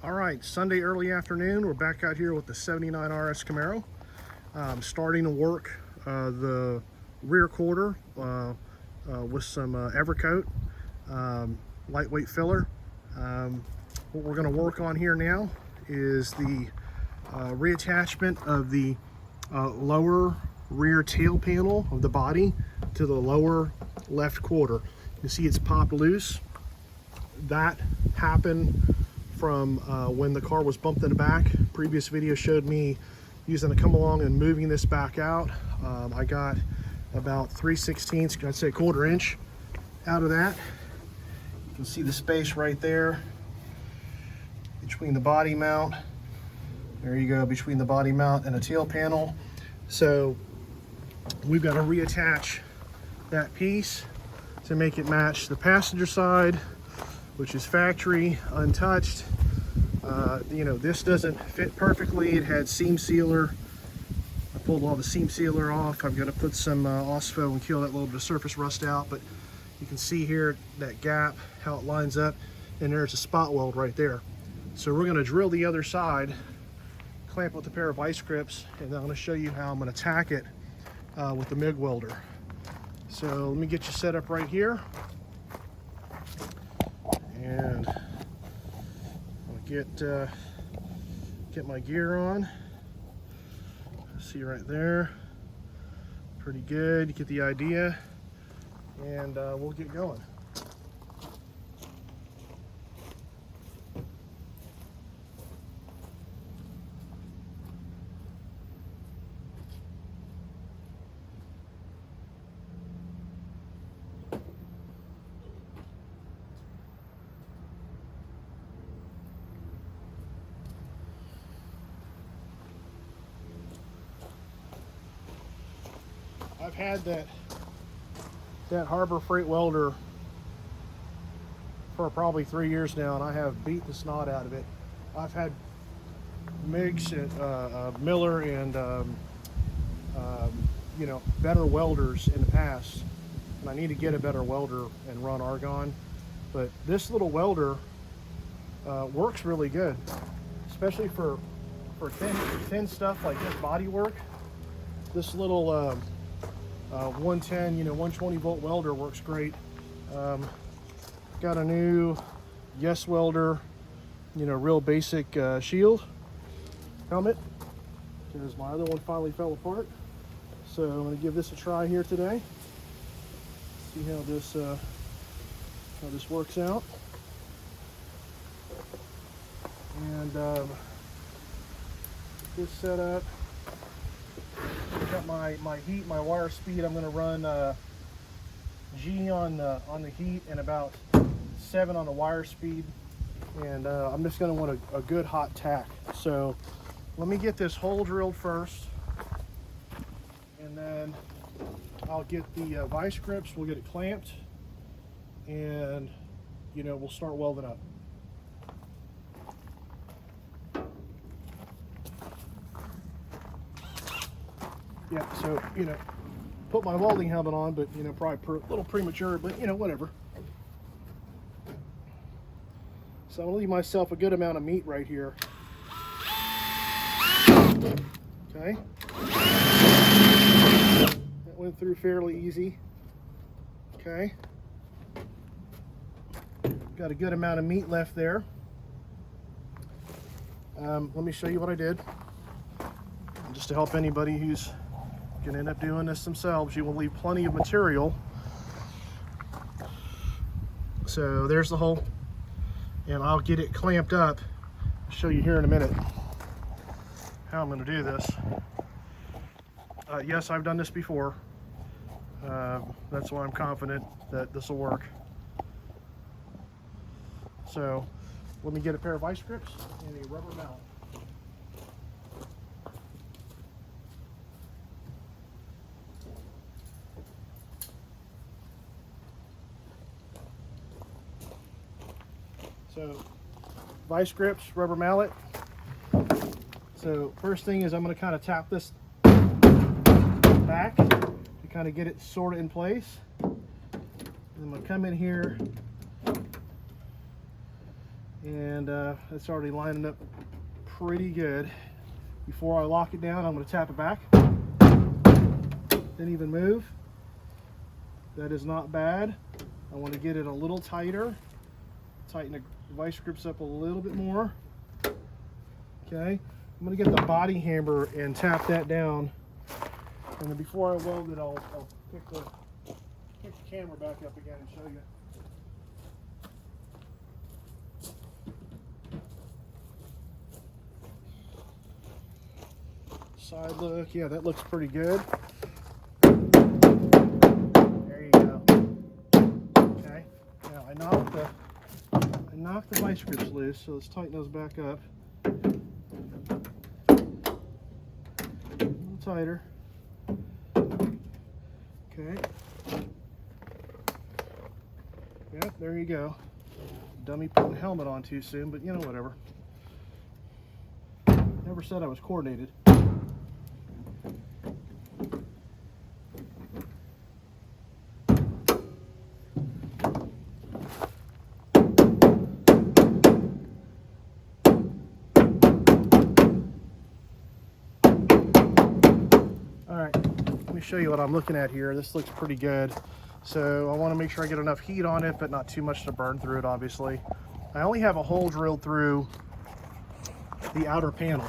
All right, Sunday early afternoon, we're back out here with the 79 RS Camaro. Starting to work the rear quarter with some Evercoat lightweight filler. What we're going to work on here now is the reattachment of the lower rear tail panel of the body to the lower left quarter. You can see it's popped loose. That happened from when the car was bumped in the back. Previous video showed me using a come along and moving this back out. I got about 3/16, I'd say a quarter inch out of that. You can see the space right there between the body mount. There you go, between the body mount and a tail panel. So we've got to reattach that piece to make it match the passenger side, which is factory, untouched. You know, this doesn't fit perfectly. It had seam sealer. I pulled all the seam sealer off. I'm going to put some Ospo and kill that little bit of surface rust out, but you can see here that gap, how it lines up, and there's a spot weld right there. So we're going to drill the other side, clamp with a pair of vice grips, and then I'm going to show you how I'm going to tack it with the MIG welder. So let me get you set up right here. And I'll get my gear on. See right there, pretty good. You get the idea, and we'll get going. I've had that Harbor Freight welder for probably 3 years now, and I have beat the snot out of it. I've had MIGs at Miller and you know, better welders in the past, and I need to get a better welder and run argon. But this little welder works really good, especially for thin stuff like this body work. This little 110, 120 volt welder works great. Got a new Yes welder, real basic shield helmet, because my other one finally fell apart. So I'm going to give this a try here today. See how this works out. And get this set up. Got my heat, my wire speed. I'm going to run G on the heat and about 7 on the wire speed, and I'm just going to want a good hot tack. So let me get this hole drilled first, and then I'll get the vice grips. We'll get it clamped, and we'll start welding up. Yeah, so, put my welding helmet on, but, probably a little premature, but, whatever. So I'm gonna leave myself a good amount of meat right here. Okay. That went through fairly easy. Okay. Got a good amount of meat left there. Let me show you what I did. Just to help anybody who's gonna end up doing this themselves, you will leave plenty of material. So there's the hole, and I'll get it clamped up. I'll show you here in a minute how I'm gonna do this. Yes, I've done this before. That's why I'm confident that this will work. So let me get a pair of vice grips and a rubber mallet. So vice grips, rubber mallet. So first thing is I'm going to kind of tap this back to kind of get it sort of in place. And I'm going to come in here and it's already lining up pretty good. Before I lock it down, I'm going to tap it back. Didn't even move. That is not bad. I want to get it a little tighter. Tighten the vice grips up a little bit more. Okay, I'm going to get the body hammer and tap that down. And then before I weld it, I'll pick the camera back up again and show you. Side look, yeah, that looks pretty good. There you go. Okay, now I knocked the vice grips loose, so let's tighten those back up. A little tighter. Okay. Yeah, there you go. Dummy putting the helmet on too soon, but you know, whatever. Never said I was coordinated. Alright, let me show you what I'm looking at here. This looks pretty good. So I want to make sure I get enough heat on it, but not too much to burn through it, obviously. I only have a hole drilled through the outer panel.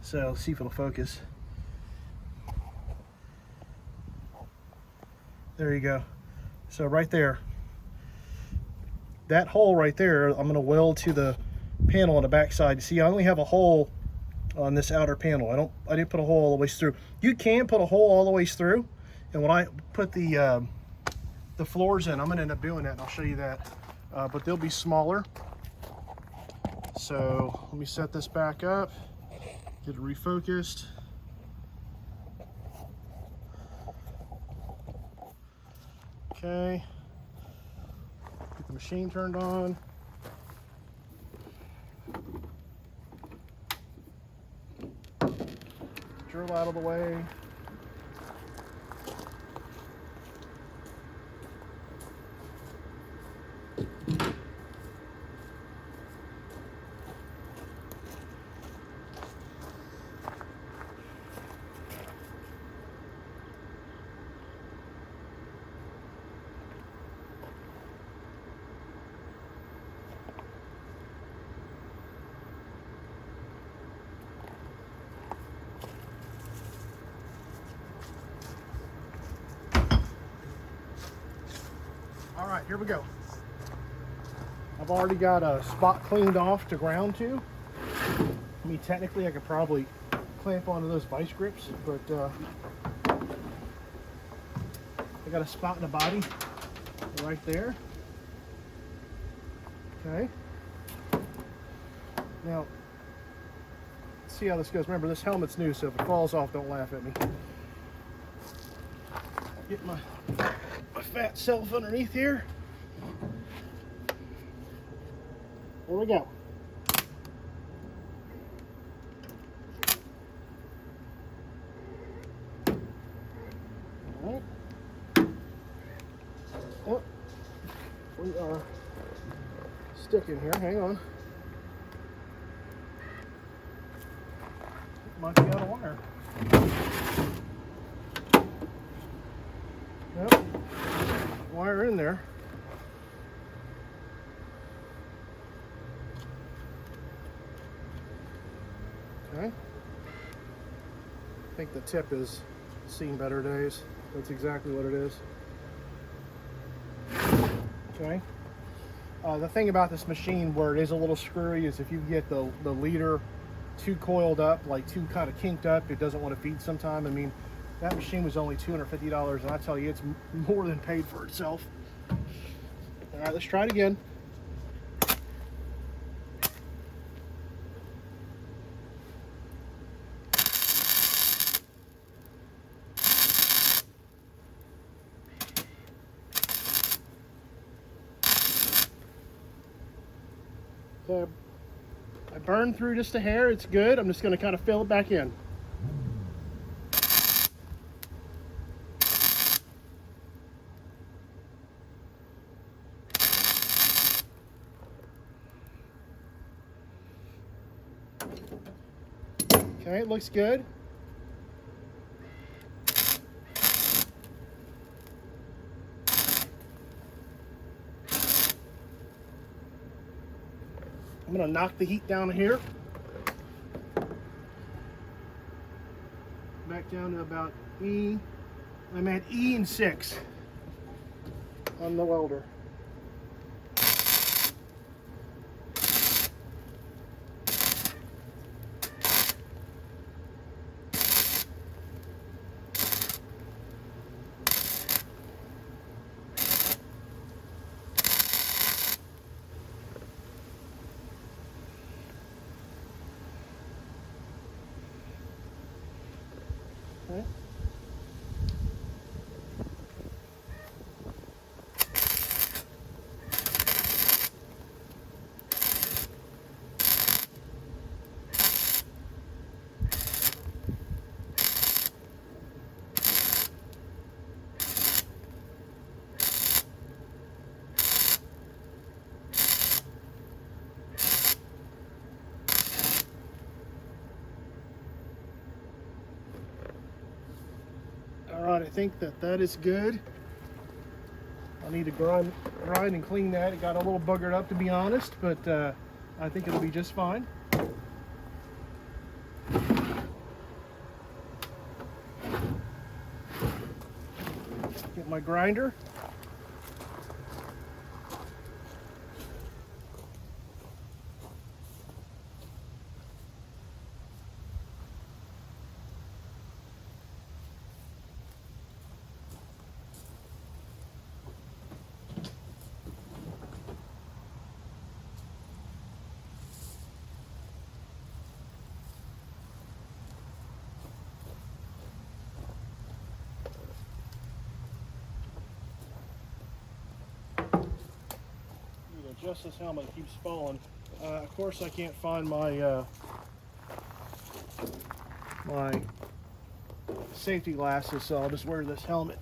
So let's see if it'll focus. There you go. So right there, that hole right there, I'm going to weld to the panel on the back side. See, I only have a hole on this outer panel. I didn't put a hole all the way through. You can put a hole all the way through, and when I put the floors in, I'm going to end up doing that, and I'll show you that. But they'll be smaller. So let me set this back up, get it refocused. Okay, get the machine turned on. Drill out of the way. All right, here we go. I've already got a spot cleaned off to ground to. I mean, technically I could probably clamp onto those vice grips, but I got a spot in the body right there. Okay. Now, let's see how this goes. Remember, this helmet's new, so if it falls off, don't laugh at me. Get my fat self underneath here. There we go. All right. Oh, we are sticking here. Hang on. It might be out of wire. Yep. Wire in there. Okay. I think the tip has seen better days. That's exactly what it is. Okay. The thing about this machine where it is a little screwy is if you get the leader too coiled up, like too kind of kinked up, it doesn't want to feed sometime. I mean, that machine was only $250, and I tell you, it's more than paid for itself. All right, let's try it again. Okay, I burned through just a hair. It's good. I'm just going to kind of fill it back in. Okay, it looks good. I'm gonna knock the heat down here. Back down to about E. I'm at E and 6 on the welder. Okay. Alright, I think that is good. I need to grind and clean that. It got a little buggered up, to be honest, but I think it'll be just fine. Get my grinder. Adjust this helmet, it keeps falling. Of course, I can't find my my safety glasses, so I'll just wear this helmet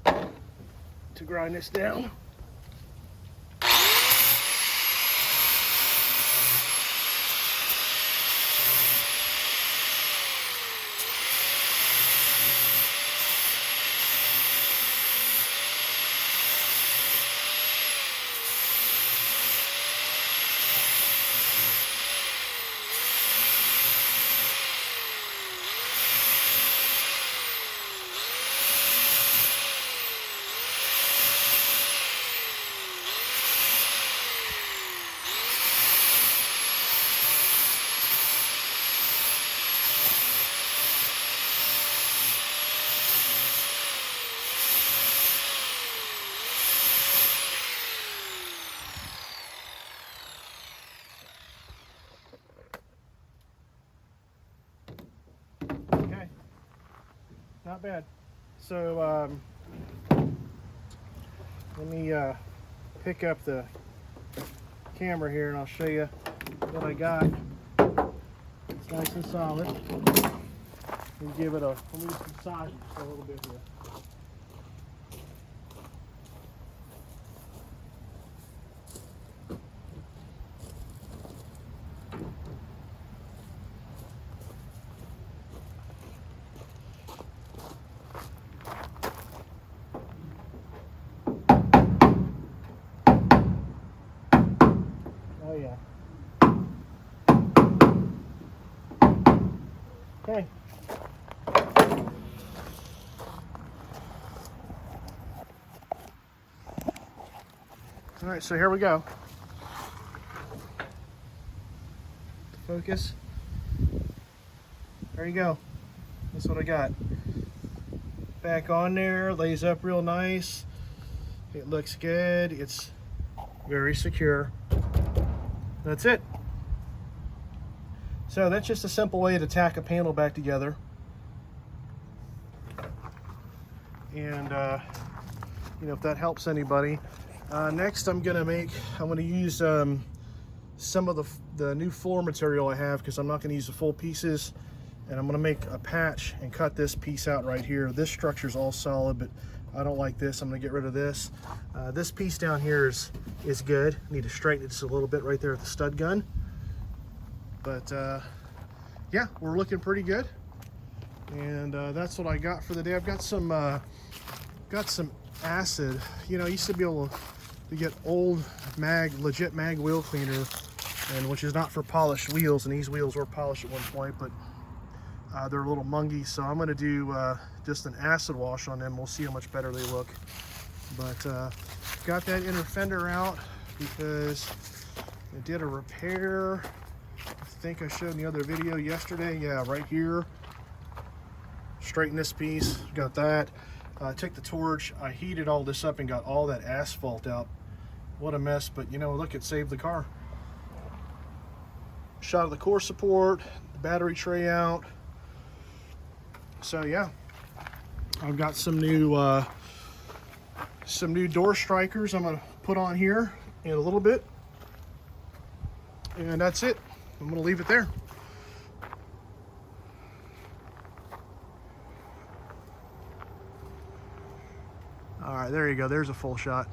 to grind this down. Not bad. So let me pick up the camera here and I'll show you what I got. It's nice and solid. And give it a, let me just massage it just a little bit here. Oh yeah. Okay. All right, so here we go. Focus. There you go. That's what I got. Back on there, lays up real nice. It looks good. It's very secure. That's it. So that's just a simple way to tack a panel back together. And you know, if that helps anybody. Next I'm gonna use some of the new floor material I have, because I'm not gonna use the full pieces, and I'm gonna make a patch and cut this piece out right here. This structure's all solid, but I don't like this. I'm gonna get rid of this. This piece down here is good. I need to straighten it just a little bit right there with the stud gun. But yeah, we're looking pretty good. And that's what I got for the day. I've got some acid. You know, I used to be able to get old legit mag wheel cleaner, and which is not for polished wheels, and these wheels were polished at one point, but they're a little mungy, so I'm going to do just an acid wash on them. We'll see how much better they look. But got that inner fender out because I did a repair. I think I showed in the other video yesterday. Yeah, right here. Straighten this piece, got that. Took the torch, I heated all this up and got all that asphalt out. What a mess, but you know, look, it saved the car. Shot of the core support, the battery tray out. So yeah, I've got some new door strikers I'm gonna put on here in a little bit, and that's it. I'm gonna leave it there. All right, there you go. There's a full shot.